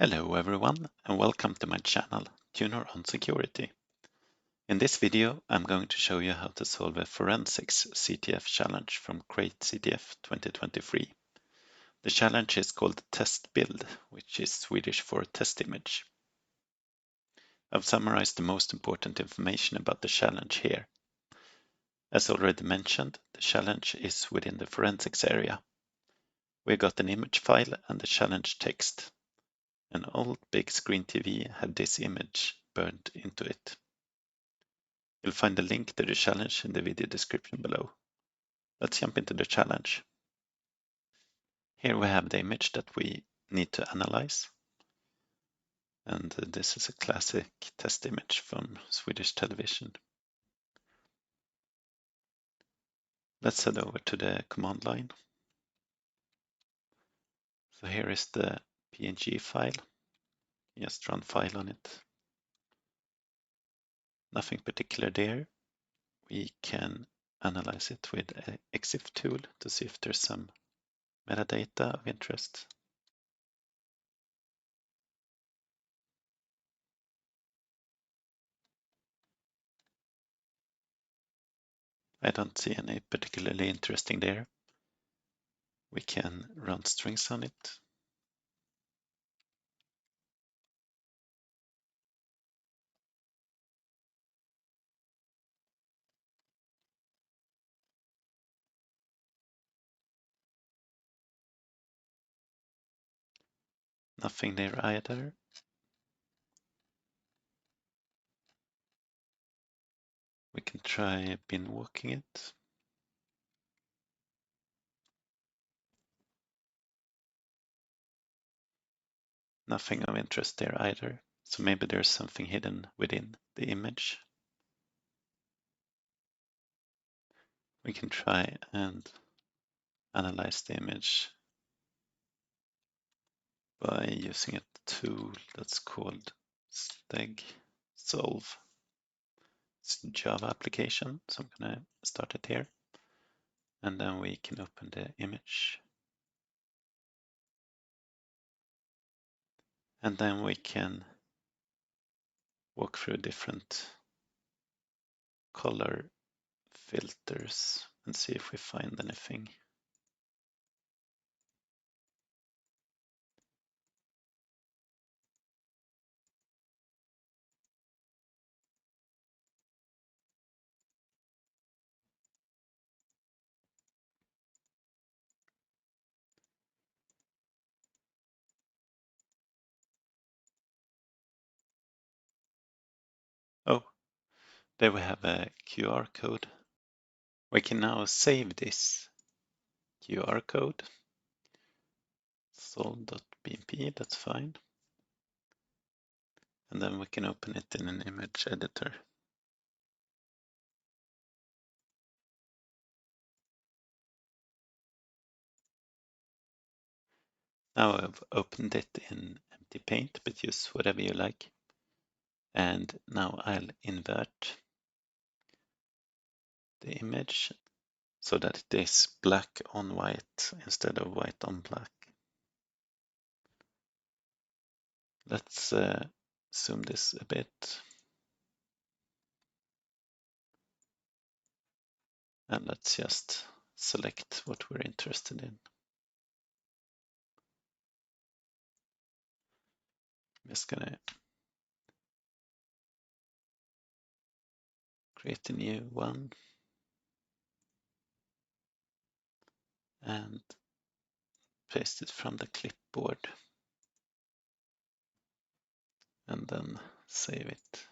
Hello everyone and welcome to my channel, Tuner on Security. In this video I'm going to show you how to solve a forensics CTF challenge from Crate-CTF 2023. The challenge is called Testbild, which is Swedish for test image. I've summarized the most important information about the challenge here. As already mentioned, the challenge is within the forensics area. We got an image file and the challenge text. An old big screen TV had this image burned into it. You'll find the link to the challenge in the video description below. Let's jump into the challenge. Here we have the image that we need to analyze. And this is a classic test image from Swedish television. Let's head over to the command line. So here is the PNG file. Just run file on it. Nothing particular there. We can analyze it with an exiftool to see if there's some metadata of interest. I don't see any particularly interesting there. We can run strings on it. Nothing there either. We can try bin walking it. Nothing of interest there either. So maybe there's something hidden within the image. We can try and analyze the image by using a tool that's called stegsolve. It's a Java application, so I'm gonna start it here. And then we can open the image. And then we can walk through different color filters and see if we find anything. Oh, there we have a QR code. We can now save this QR code. solve.bmp, that's fine. And then we can open it in an image editor. Now I've opened it in mtPaint, but use whatever you like. And now I'll invert the image so that it is black on white instead of white on black. Let's zoom this a bit. And let's just select what we're interested in. I'm just gonna create a new one and paste it from the clipboard and then save it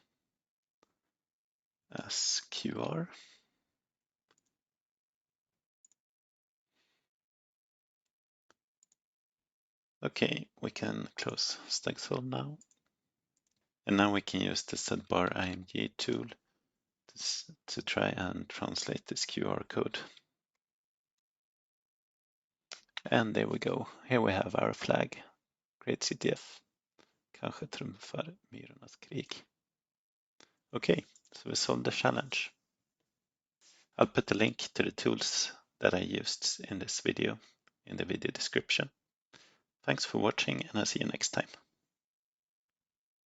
as QR. Okay, we can close stegsolve now. And now we can use the zbarimg tool to try and translate this QR code. And there we go. Here we have our flag, Crate-CTF. Kanske trumfar myrornas krig. Okay, so we solved the challenge. I'll put the link to the tools that I used in this video in the video description. Thanks for watching and I'll see you next time.